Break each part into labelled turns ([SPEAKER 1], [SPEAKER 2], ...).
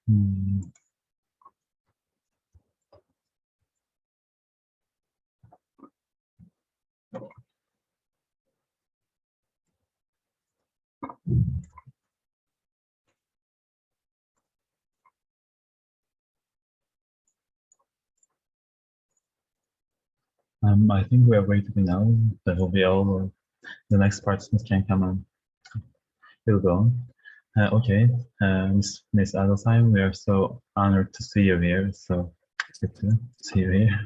[SPEAKER 1] Hmm. I think we are ready to now. That will be all. The next participants can come on. We'll go on. Okay, Miss Adelsheim, we are so honored to see you here. So good to see you here.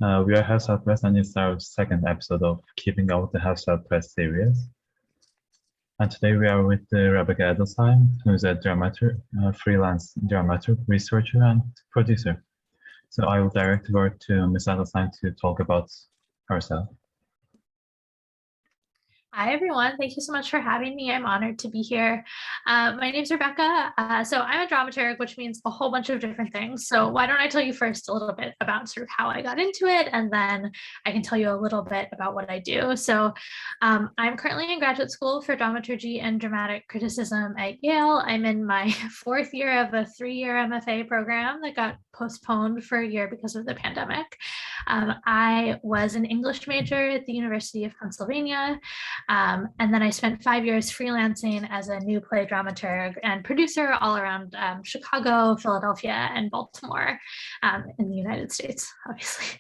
[SPEAKER 1] We are Hevsel Press, and it's our second episode of Keeping Up with the Hevsel Press series. And today we are with Rebecca Adelsheim, who is a freelance dramaturg, researcher, and producer. So I will direct the word to Ms. Adelsheim to talk about herself.
[SPEAKER 2] Hi, everyone. Thank you so much for having me. I'm honored to be here. My name is Rebecca. So I'm a dramaturg, which means a whole bunch of different things. So why don't I tell you first a little bit about sort of how I got into it, and then I can tell you a little bit about what I do. So I'm currently in graduate school for dramaturgy and dramatic criticism at Yale. I'm in my fourth year of a 3-year MFA program that got postponed for a year because of the pandemic. I was an English major at the University of Pennsylvania. And then I spent 5 years freelancing as a new play dramaturg and producer all around Chicago, Philadelphia, and Baltimore in the United States, obviously.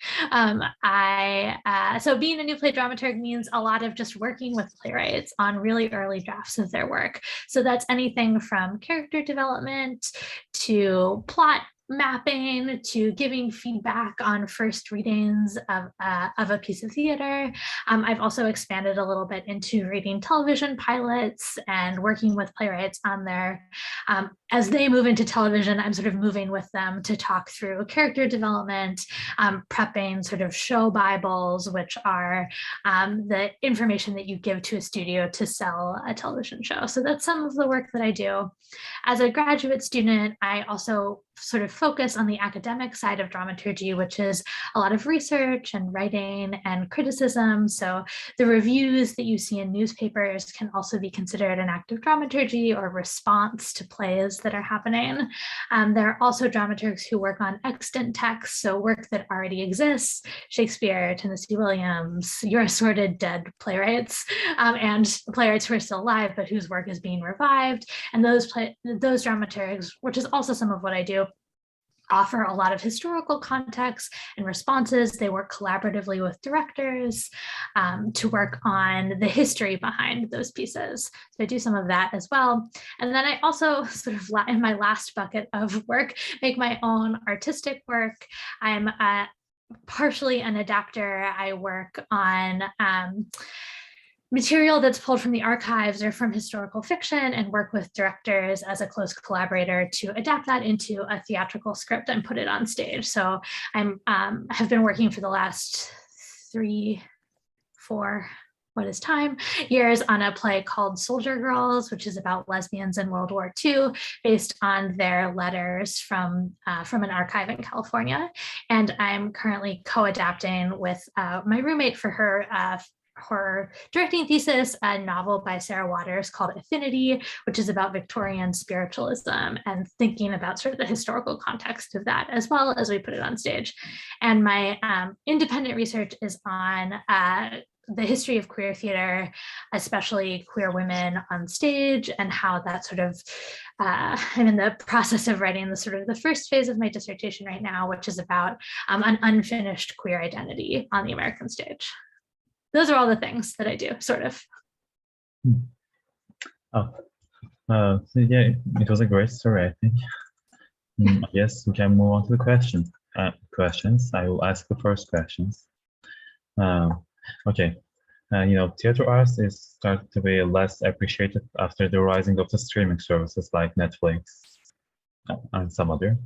[SPEAKER 2] So being a new play dramaturg means a lot of just working with playwrights on really early drafts of their work. So that's anything from character development to plot mapping to giving feedback on first readings of a piece of theater. I've also expanded a little bit into reading television pilots and working with playwrights on their, as they move into television, I'm sort of moving with them to talk through character development, prepping sort of show Bibles, which are the information that you give to a studio to sell a television show. So that's some of the work that I do. As a graduate student, I also sort of focus on the academic side of dramaturgy, which is a lot of research and writing and criticism. So the reviews that you see in newspapers can also be considered an act of dramaturgy or response to plays that are happening. There are also dramaturgs who work on extant texts, so work that already exists, Shakespeare, Tennessee Williams, your assorted dead playwrights, and playwrights who are still alive, but whose work is being revived. And those dramaturgs, which is also some of what I do, offer a lot of historical context and responses. They work collaboratively with directors to work on the history behind those pieces. So I do some of that as well. And then I also sort of, in my last bucket of work, make my own artistic work. I'm partially an adapter. I work on material that's pulled from the archives or from historical fiction and work with directors as a close collaborator to adapt that into a theatrical script and put it on stage. So I'm have been working for the last 3, 4, what is time, years on a play called Soldier Girls, which is about lesbians in World War II, based on their letters from an archive in California. And I'm currently co-adapting with my roommate for her directing thesis, a novel by Sarah Waters called Affinity, which is about Victorian spiritualism and thinking about sort of the historical context of that as well as we put it on stage. And my independent research is on the history of queer theater, especially queer women on stage, and how that sort of, I'm in the process of writing the first phase of my dissertation right now, which is about an unfinished queer identity on the American stage. Those are all the things that I do, sort of.
[SPEAKER 1] So yeah, it was a great story, I think. Yes, we can move on to the questions. I will ask the first questions. Okay, theater arts is started to be less appreciated after the rising of the streaming services like Netflix and some other.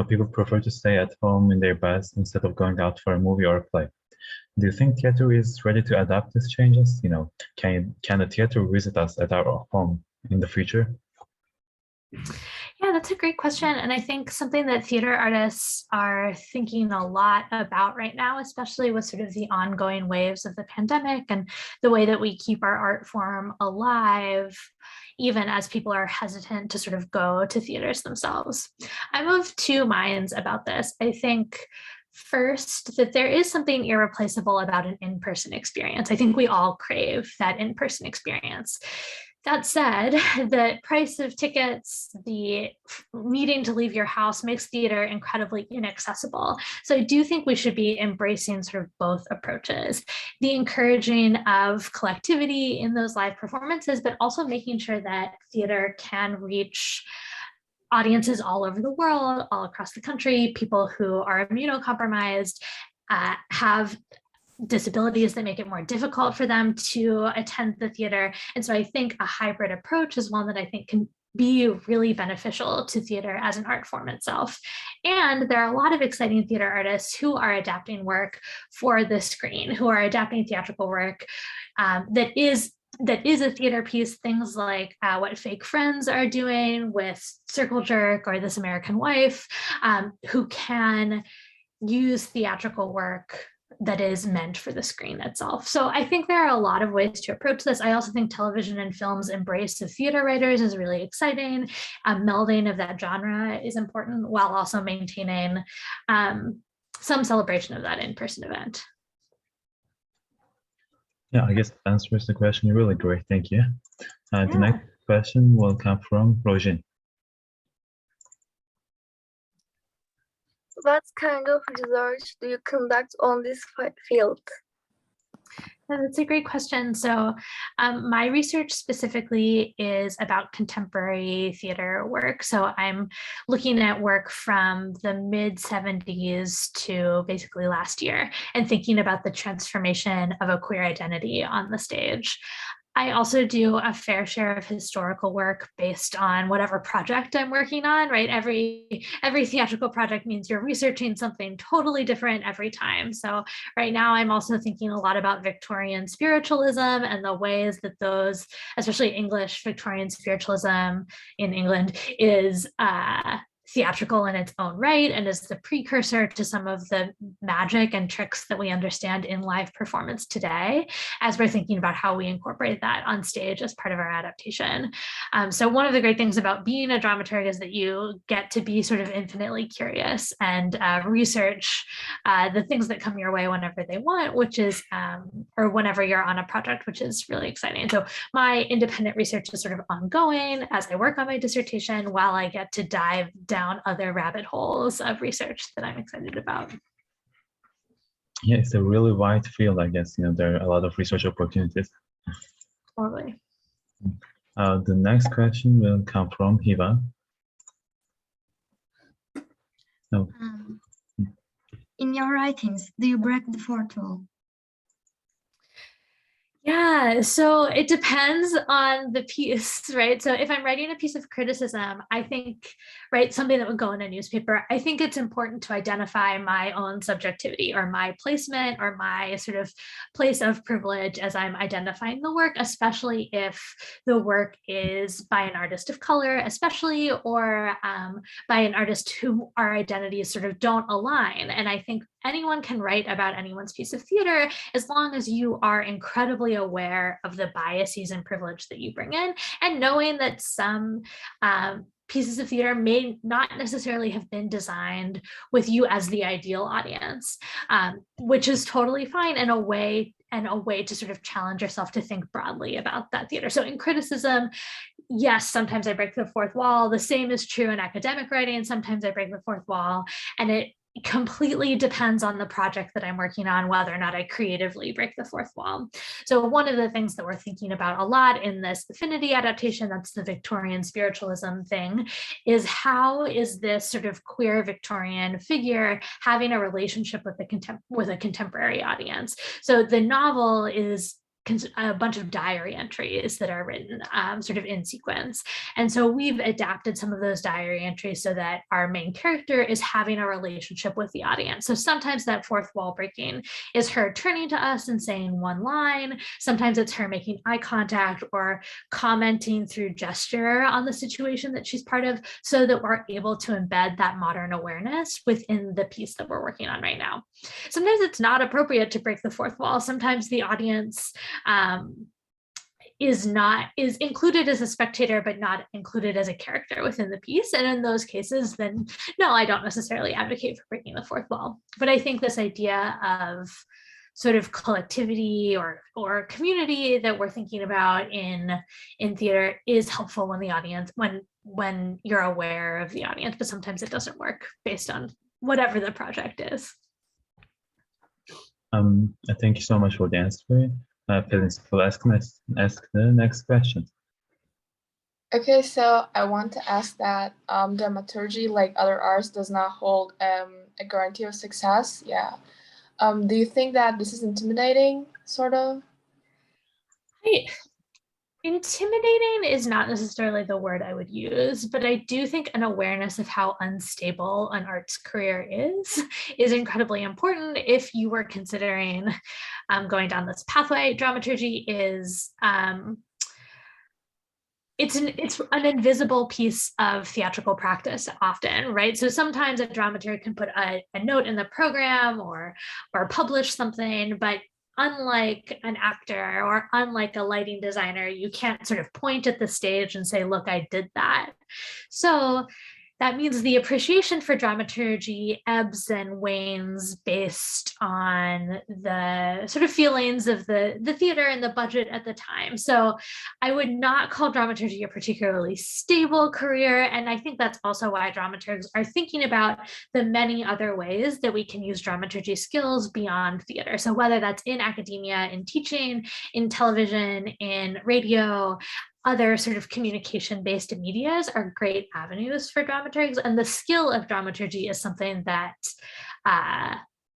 [SPEAKER 1] People prefer to stay at home in their beds instead of going out for a movie or a play. Do you think theater is ready to adapt these changes? Can the theater visit us at our home in the future?
[SPEAKER 2] Yeah, that's a great question. And I think something that theater artists are thinking a lot about right now, especially with sort of the ongoing waves of the pandemic and the way that we keep our art form alive, even as people are hesitant to sort of go to theaters themselves. I'm of two minds about this. I think first, that there is something irreplaceable about an in-person experience. I think we all crave that in-person experience. That said, the price of tickets, the needing to leave your house makes theater incredibly inaccessible. So I do think we should be embracing sort of both approaches, the encouraging of collectivity in those live performances, but also making sure that theater can reach audiences all over the world, all across the country, people who are immunocompromised, have disabilities that make it more difficult for them to attend the theater. And so I think a hybrid approach is one that I think can be really beneficial to theater as an art form itself. And there are a lot of exciting theater artists who are adapting work for the screen, who are adapting theatrical work that is a theater piece, things like what Fake Friends are doing with Circle Jerk or This American Wife, who can use theatrical work that is meant for the screen itself. So I think there are a lot of ways to approach this. I also think television and film's embrace of theater writers is really exciting. Melding of that genre is important while also maintaining some celebration of that in-person event.
[SPEAKER 1] Yeah, I guess that answers the question really great. Thank you. The next question will come from Rojin.
[SPEAKER 3] What kind of research do you conduct on this field?
[SPEAKER 2] That's a great question. So my research specifically is about contemporary theater work. So I'm looking at work from the mid 70s to basically last year and thinking about the transformation of a queer identity on the stage. I also do a fair share of historical work based on whatever project I'm working on, right? Every theatrical project means you're researching something totally different every time. So right now I'm also thinking a lot about Victorian spiritualism and the ways that those, especially English Victorian spiritualism in England, is theatrical in its own right and is the precursor to some of the magic and tricks that we understand in live performance today, as we're thinking about how we incorporate that on stage as part of our adaptation. So one of the great things about being a dramaturg is that you get to be sort of infinitely curious and research the things that come your way whenever they want, which is, or whenever you're on a project, which is really exciting. So my independent research is sort of ongoing as I work on my dissertation while I get to dive down other rabbit holes of research that I'm excited about.
[SPEAKER 1] Yeah, it's a really wide field, I guess. There are a lot of research opportunities.
[SPEAKER 2] Totally.
[SPEAKER 1] The next question will come from Hiva. So,
[SPEAKER 4] in your writings, do you break the fourth wall?
[SPEAKER 2] Yeah, so it depends on the piece, right? So if I'm writing a piece of criticism, I think, right, something that would go in a newspaper, I think it's important to identify my own subjectivity or my placement or my sort of place of privilege as I'm identifying the work, especially if the work is by an artist of color, especially, or by an artist who our identities sort of don't align. And I think anyone can write about anyone's piece of theater as long as you are incredibly aware of the biases and privilege that you bring in, and knowing that some pieces of theater may not necessarily have been designed with you as the ideal audience, which is totally fine, and a way to sort of challenge yourself to think broadly about that theater. So in criticism, yes, sometimes I break the fourth wall. The same is true in academic writing. Sometimes I break the fourth wall, and it completely depends on the project that I'm working on, whether or not I creatively break the fourth wall. So one of the things that we're thinking about a lot in this affinity adaptation, that's the Victorian spiritualism thing, is how is this sort of queer Victorian figure having a relationship with a contemporary audience? So the novel is a bunch of diary entries that are written sort of in sequence. And so we've adapted some of those diary entries so that our main character is having a relationship with the audience. So sometimes that fourth wall breaking is her turning to us and saying one line. Sometimes it's her making eye contact or commenting through gesture on the situation that she's part of, so that we're able to embed that modern awareness within the piece that we're working on right now. Sometimes it's not appropriate to break the fourth wall. Sometimes the audience is included as a spectator, but not included as a character within the piece. And in those cases, then no, I don't necessarily advocate for breaking the fourth wall. But I think this idea of sort of collectivity or community that we're thinking about in theater is helpful when the audience, when you're aware of the audience, but sometimes it doesn't work based on whatever the project is.
[SPEAKER 1] Thank you so much for the answer. Feelings will ask the next question.
[SPEAKER 5] Okay, so I want to ask that dramaturgy, like other arts, does not hold a guarantee of success. Yeah. Do you think that this is intimidating, sort of?
[SPEAKER 2] Intimidating is not necessarily the word I would use, but I do think an awareness of how unstable an arts career is incredibly important if you were considering going down this pathway. Dramaturgy is it's an invisible piece of theatrical practice often, right? So sometimes a dramaturg can put a note in the program or publish something, but unlike an actor or unlike a lighting designer, you can't sort of point at the stage and say, look, I did that. So that means the appreciation for dramaturgy ebbs and wanes based on the sort of feelings of the theater and the budget at the time. So I would not call dramaturgy a particularly stable career. And I think that's also why dramaturgs are thinking about the many other ways that we can use dramaturgy skills beyond theater. So whether that's in academia, in teaching, in television, in radio, other sort of communication-based medias are great avenues for dramaturgs. And the skill of dramaturgy is something that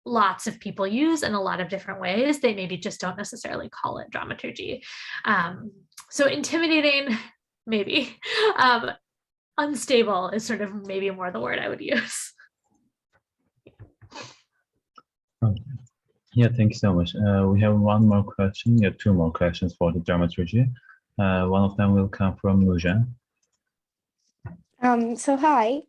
[SPEAKER 2] lots of people use in a lot of different ways. They maybe just don't necessarily call it dramaturgy. So intimidating, maybe. Unstable is sort of maybe more the word I would use.
[SPEAKER 1] Yeah, thank you so much. We have one more question. Yeah, two more questions for the dramaturgy. One of them will come from Nujan.
[SPEAKER 6] So hi.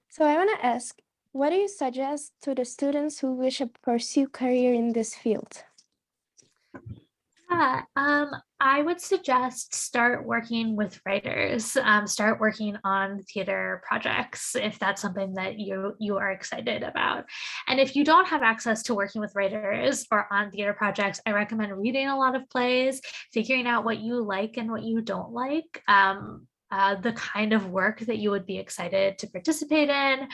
[SPEAKER 6] So I want to ask, what do you suggest to the students who wish to pursue career in this field?
[SPEAKER 2] Yeah, I would suggest start working with writers, start working on theater projects if that's something that you are excited about. And if you don't have access to working with writers or on theater projects, I recommend reading a lot of plays, figuring out what you like and what you don't like. The kind of work that you would be excited to participate in.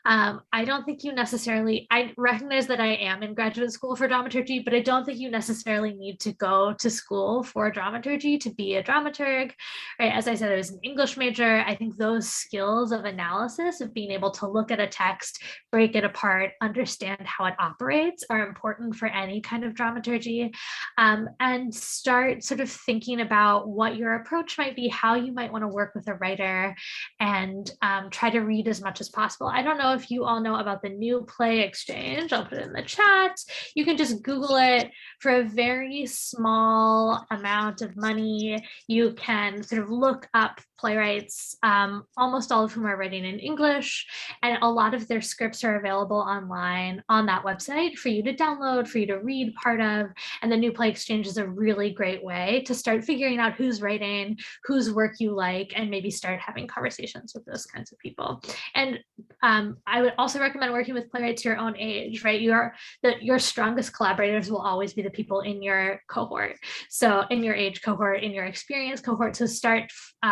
[SPEAKER 2] I don't think you necessarily, I recognize that I am in graduate school for dramaturgy, but I don't think you necessarily need to go to school for dramaturgy to be a dramaturg, right? As I said, I was an English major. I think those skills of analysis, of being able to look at a text, break it apart, understand how it operates are important for any kind of dramaturgy, and start sort of thinking about what your approach might be, how you might want to work with a writer, and try to read as much as possible. I don't know if you all know about the new play exchange. I'll put it in the chat. You can just Google it. For a very small amount of money, you can sort of look up playwrights, almost all of whom are writing in English, and a lot of their scripts are available online on that website for you to download, for you to read part of. And the new play exchange is a really great way to start figuring out who's writing, whose work you like, and maybe start having conversations with those kinds of people. And I would also recommend working with playwrights your own age, right? Your strongest collaborators will always be the people in your cohort. So in your age cohort, in your experience cohort, so start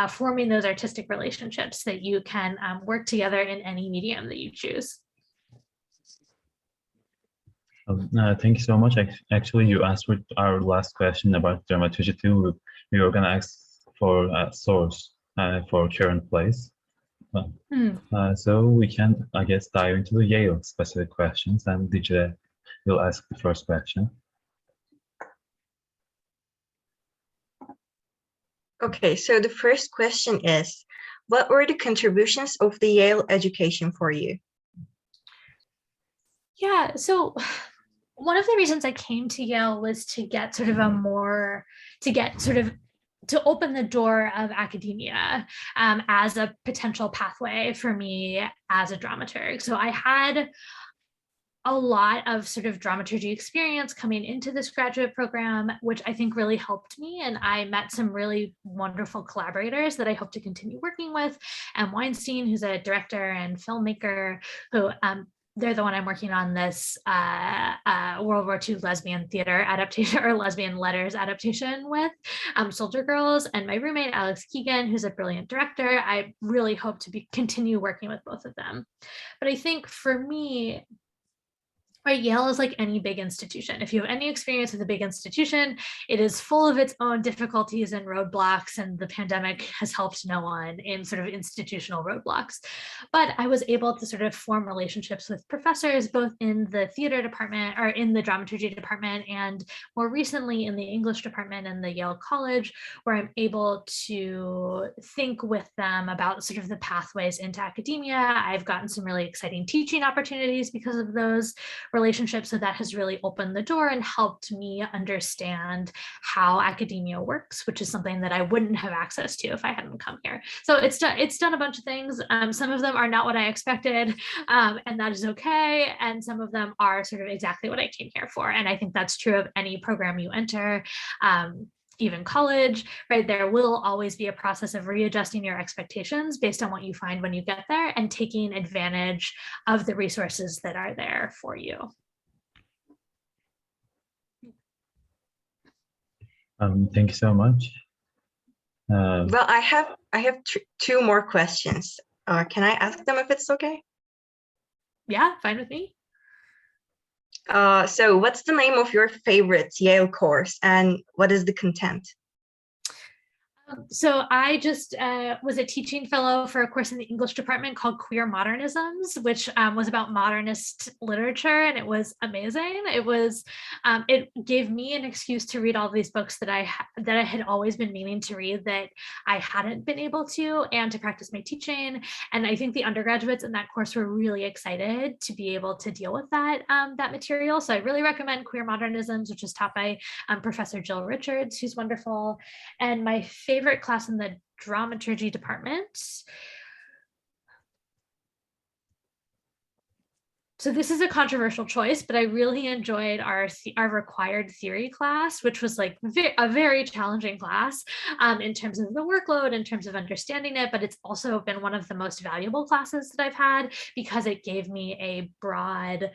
[SPEAKER 2] forming those artistic relationships that you can work together in any medium that you choose.
[SPEAKER 1] Thank you so much. Actually, you answered our last question about dramaturgy too. We were going to ask for a source for current plays. So we can, I guess, dive into the Yale specific questions, and DJ will ask the first question.
[SPEAKER 7] Okay, so the first question is, what were the contributions of the Yale education for you?
[SPEAKER 2] Yeah, so one of the reasons I came to Yale was to get sort of to open the door of academia as a potential pathway for me as a dramaturg. So I had a lot of sort of dramaturgy experience coming into this graduate program, which I think really helped me. And I met some really wonderful collaborators that I hope to continue working with. And Weinstein, who's a director and filmmaker, who they're the one I'm working on this World War II lesbian theater adaptation or lesbian letters adaptation with, Soldier Girls, and my roommate, Alex Keegan, who's a brilliant director. I really hope to continue working with both of them. But I think for me, right, Yale is like any big institution. If you have any experience with a big institution, it is full of its own difficulties and roadblocks, and the pandemic has helped no one in sort of institutional roadblocks. But I was able to sort of form relationships with professors, both in the theater department or in the dramaturgy department, and more recently in the English department in the Yale College, where I'm able to think with them about sort of the pathways into academia. I've gotten some really exciting teaching opportunities because of those relationships. So that has really opened the door and helped me understand how academia works, which is something that I wouldn't have access to if I hadn't come here. So it's done a bunch of things. Some of them are not what I expected, and that is okay. And some of them are sort of exactly what I came here for. And I think that's true of any program you enter. Even college, right? There will always be a process of readjusting your expectations based on what you find when you get there and taking advantage of the resources that are there for you.
[SPEAKER 1] Thank you so much.
[SPEAKER 7] Well, I have two more questions. Can I ask them if it's okay?
[SPEAKER 2] Yeah, fine with me.
[SPEAKER 7] So what's the name of your favorite Yale course and what is the content?
[SPEAKER 2] So I just was a teaching fellow for a course in the English department called Queer Modernisms, which was about modernist literature, and it was amazing. It gave me an excuse to read all these books that I had always been meaning to read that I hadn't been able to, and to practice my teaching. And I think the undergraduates in that course were really excited to be able to deal with that material. So I really recommend Queer Modernisms, which is taught by Professor Jill Richards, who's wonderful. And my favorite class in the dramaturgy department. So this is a controversial choice, but I really enjoyed our required theory class, which was like a very challenging class in terms of the workload, in terms of understanding it, but it's also been one of the most valuable classes that I've had because it gave me a broad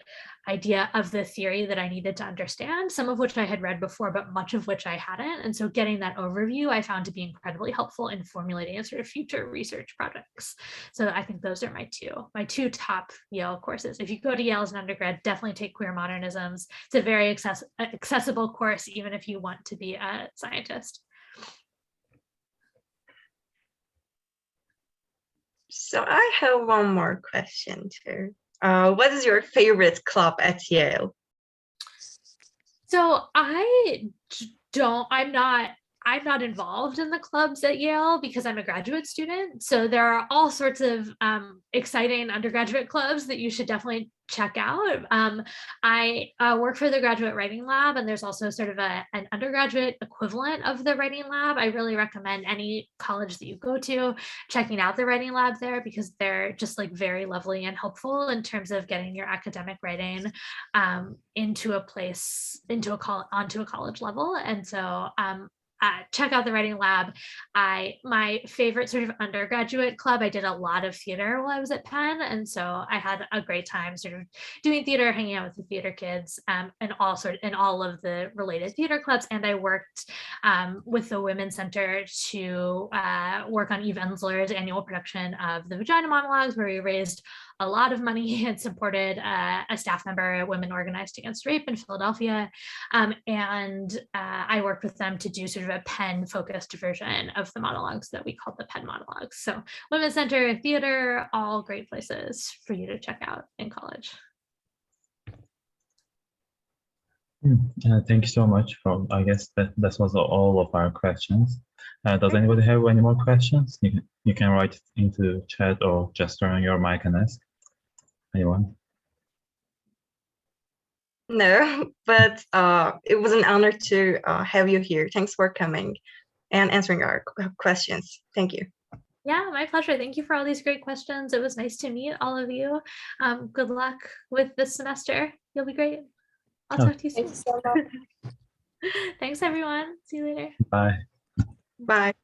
[SPEAKER 2] idea of the theory that I needed to understand, some of which I had read before, but much of which I hadn't. And so getting that overview I found to be incredibly helpful in formulating sort of future research projects. So I think those are my two top Yale courses. If you go to Yale as an undergrad, definitely take Queer Modernisms. It's a very accessible course, even if you want to be a scientist.
[SPEAKER 7] So I have one more question too. What is your favorite club at Yale?
[SPEAKER 2] So I'm not involved in the clubs at Yale because I'm a graduate student. So there are all sorts of exciting undergraduate clubs that you should definitely check out. I work for the graduate writing lab, and there's also sort of an undergraduate equivalent of the writing lab. I really recommend any college that you go to checking out the writing lab there because they're just like very lovely and helpful in terms of getting your academic writing onto a college level. And so check out the writing lab. My favorite sort of undergraduate club, I did a lot of theater while I was at Penn. And so I had a great time sort of doing theater, hanging out with the theater kids, and all of the related theater clubs. And I worked with the Women's Center to work on Eve Ensler's annual production of the Vagina Monologues, where we raised a lot of money and supported a staff member, Women Organized Against Rape in Philadelphia. And I worked with them to do sort of a Penn-focused version of the monologues that we called the Penn monologues. So Women's Center, theater, all great places for you to check out in college.
[SPEAKER 1] Thank you so much I guess that was all of our questions. Does anybody have any more questions? You can write it into chat or just turn on your mic and ask. Anyone?
[SPEAKER 7] No, but it was an honor to have you here. Thanks for coming and answering our questions. Thank you.
[SPEAKER 2] Yeah, my pleasure. Thank you for all these great questions. It was nice to meet all of you. Good luck with this semester. You'll be great. I'll
[SPEAKER 1] Oh.
[SPEAKER 2] talk to you soon.
[SPEAKER 5] Thanks so much.
[SPEAKER 2] Thanks, everyone. See you later.
[SPEAKER 1] Bye.
[SPEAKER 7] Bye.